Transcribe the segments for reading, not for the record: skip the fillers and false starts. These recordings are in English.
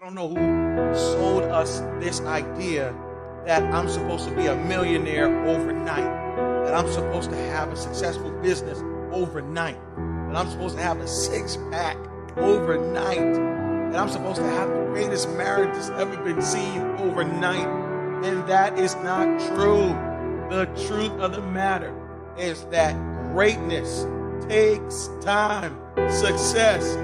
I don't know who sold us this idea that I'm supposed to be a millionaire overnight, that I'm supposed to have a successful business overnight, that I'm supposed to have a six-pack overnight, that I'm supposed to have the greatest marriage that's ever been seen overnight. And that is not true. The truth of the matter is that greatness takes time. Success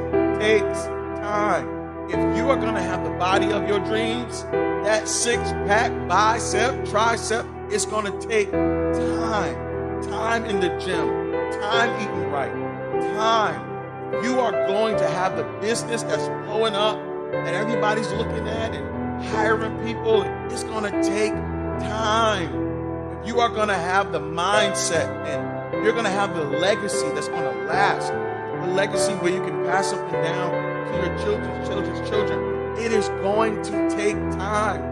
takes time. If you are going to have the body of your dreams, that six-pack, bicep, tricep, it's going to take time. Time in the gym, time eating right, time. You are going to have the business that's blowing up, that everybody's looking at and hiring people. It's going to take time. If you are going to have the mindset and you're going to have the legacy that's going to last, the legacy where you can pass something down to your children's children, it is going to take time.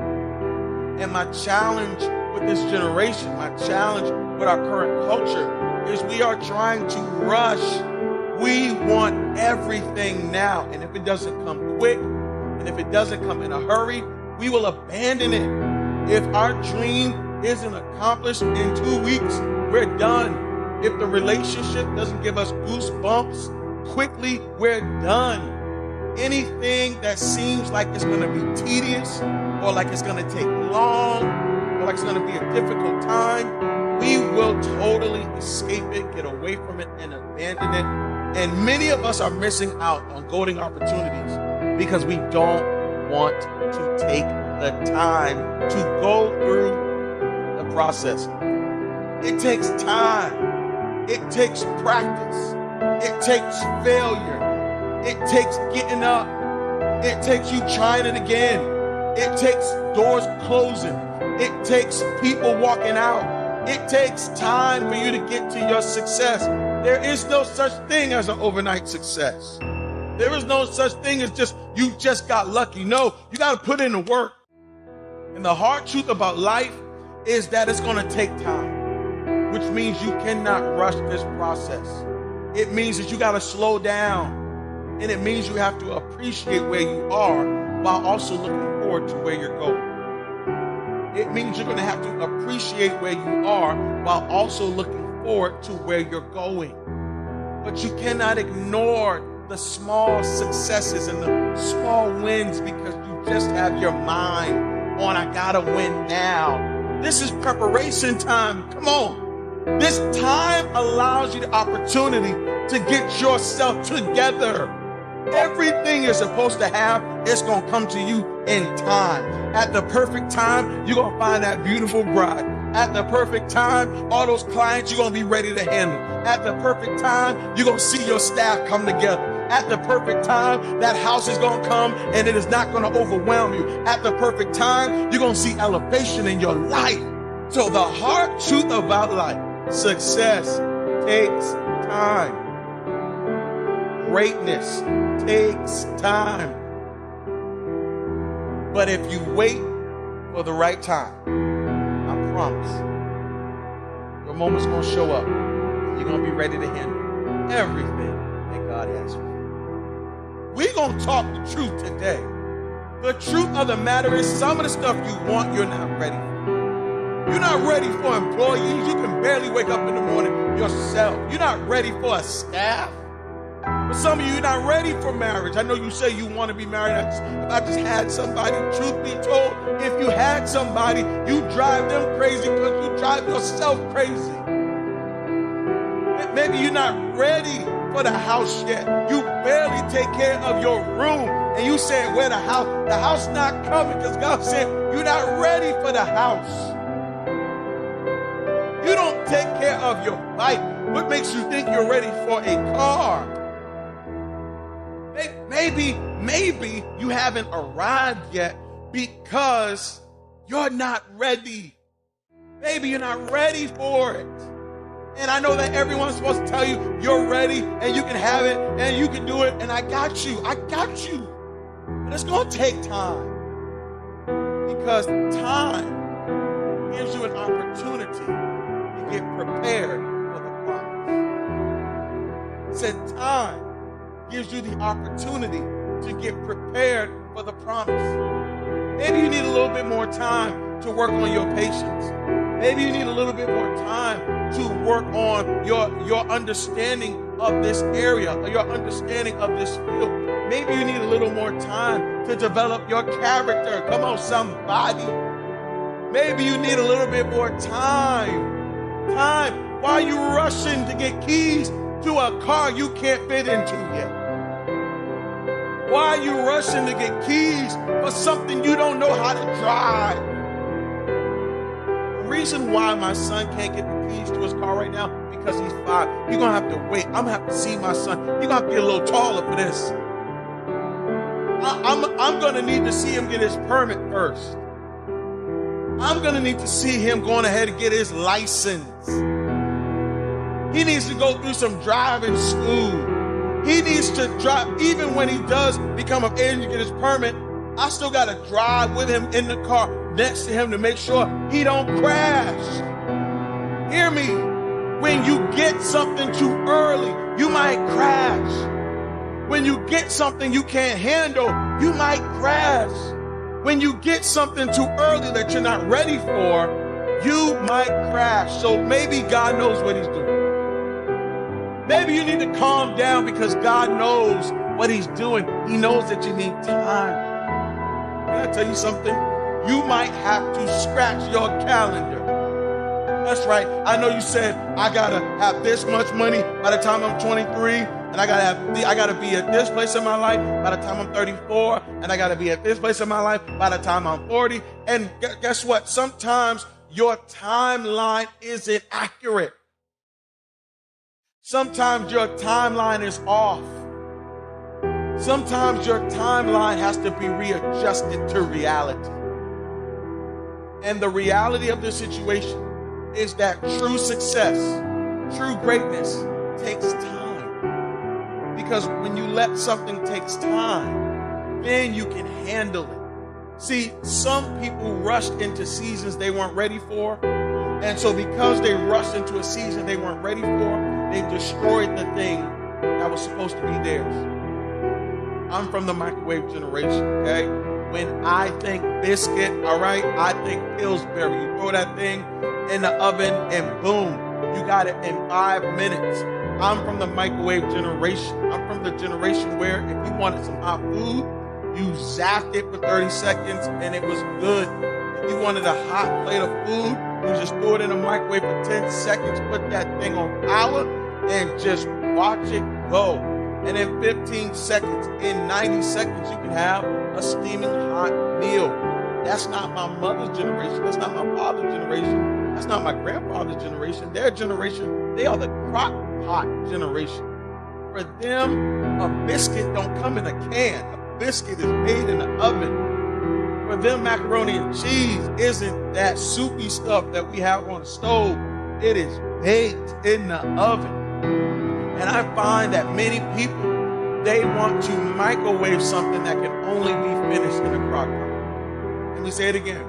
And my challenge with this generation, my challenge with our current culture is we are trying to rush. We want everything now. And if it doesn't come quick, and if it doesn't come in a hurry, we will abandon it. If our dream isn't accomplished in 2 weeks, we're done. If the relationship doesn't give us goosebumps quickly, we're done. Anything that seems like it's going to be tedious, or like it's going to take long, or like it's going to be a difficult time, we will totally escape it, get away from it, and abandon it. And many of us are missing out on golden opportunities because we don't want to take the time to go through the process. It takes time. It takes practice. It takes failure. It takes getting up. It takes you trying it again. It takes doors closing. It takes people walking out. It takes time for you to get to your success. There is no such thing as an overnight success. There is no such thing as you just got lucky. No, you got to put in the work. And the hard truth about life is that it's going to take time, which means you cannot rush this process. It means that you got to slow down. And it means you have to appreciate where you are while also looking forward to where you're going. It means you're going to have to appreciate where you are while also looking forward to where you're going. But you cannot ignore the small successes and the small wins because you just have your mind on, I gotta win now. This is preparation time. Come on. This time allows you the opportunity to get yourself together. Everything you're supposed to have, it's going to come to you in time. At the perfect time, you're going to find that beautiful bride. At the perfect time, all those clients you're going to be ready to handle. At the perfect time, you're going to see your staff come together. At the perfect time, that house is going to come and it is not going to overwhelm you. At the perfect time, you're going to see elevation in your life. So the hard truth about life, success takes time. Greatness takes time. But if you wait for the right time, I promise, your moment's going to show up. And you're going to be ready to handle everything that God has for you. We're going to talk the truth today. The truth of the matter is some of the stuff you want, you're not ready for. You're not ready for employees. You can barely wake up in the morning yourself. You're not ready for a staff. For some of you, you're not ready for marriage. I know you say you want to be married. I just had somebody, truth be told, if you had somebody, you drive them crazy because you drive yourself crazy. Maybe you're not ready for the house yet. You barely take care of your room. And you saying, where the house? The house not coming because God said, you're not ready for the house. You don't take care of your bike. What makes you think you're ready for a car? Maybe you haven't arrived yet because you're not ready. Maybe you're not ready for it. And I know that everyone's supposed to tell you you're ready and you can have it and you can do it and I got you. But it's going to take time because time gives you an opportunity to get prepared for the promise. It said time gives you the opportunity to get prepared for the promise. Maybe you need a little bit more time to work on your patience. Maybe you need a little bit more time to work on your understanding of this area, or your understanding of this field. Maybe you need a little more time to develop your character. Come on, somebody. Maybe you need a little bit more time. Why are you rushing to get keys to a car you can't fit into yet? Why are you rushing to get keys for something you don't know how to drive? The reason why my son can't get the keys to his car right now, because he's 5. You're going to have to wait. I'm going to have to see my son. You're going to have to get a little taller for this. I'm going to need to see him get his permit first. I'm going to need to see him going ahead and get his license. He needs to go through some driving school. He needs to drive. Even when he does become of age and get his permit, I still got to drive with him in the car next to him to make sure he don't crash. Hear me. When you get something too early, you might crash. When you get something you can't handle, you might crash. When you get something too early that you're not ready for, you might crash. So maybe God knows what he's doing. Maybe you need to calm down because God knows what he's doing. He knows that you need time. Can I tell you something? You might have to scratch your calendar. That's right. I know you said, I got to have this much money by the time I'm 23, and I got to be at this place in my life by the time I'm 34, and I got to be at this place in my life by the time I'm 40. And guess what? Sometimes your timeline isn't accurate. Sometimes your timeline is off. Sometimes your timeline has to be readjusted to reality. And the reality of this situation is that true success, true greatness takes time. Because when you let something take time, then you can handle it. See, some people rushed into seasons they weren't ready for. And so because they rushed into a season they weren't ready for, they destroyed the thing that was supposed to be theirs. I'm from the microwave generation, okay? When I think biscuit, all right, I think Pillsbury. You throw that thing in the oven and boom, you got it in 5 minutes. I'm from the microwave generation. I'm from the generation where if you wanted some hot food, you zapped it for 30 seconds and it was good. If you wanted a hot plate of food, you just threw it in the microwave for 10 seconds, put that thing on power, and just watch it go. And in 15 seconds, in 90 seconds, you can have a steaming hot meal. That's not my mother's generation. That's not my father's generation. That's not my grandfather's generation. Their generation, they are the crock pot generation. For them, a biscuit don't come in a can. A biscuit is made in the oven. For them, macaroni and cheese isn't that soupy stuff that we have on the stove. It is baked in the oven. And I find that many people, they want to microwave something that can only be finished in a crock pot. Let me say it again.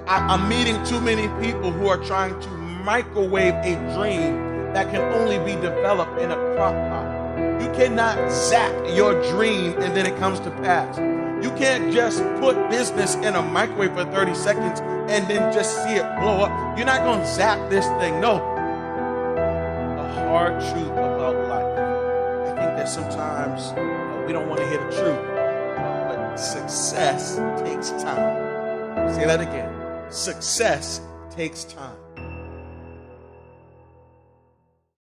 I'm meeting too many people who are trying to microwave a dream that can only be developed in a crock pot. You cannot zap your dream and then it comes to pass. You can't just put business in a microwave for 30 seconds and then just see it blow up. You're not going to zap this thing. No. The hard truth about life. I think that sometimes we don't want to hear the truth. But success takes time. Say that again. Success takes time.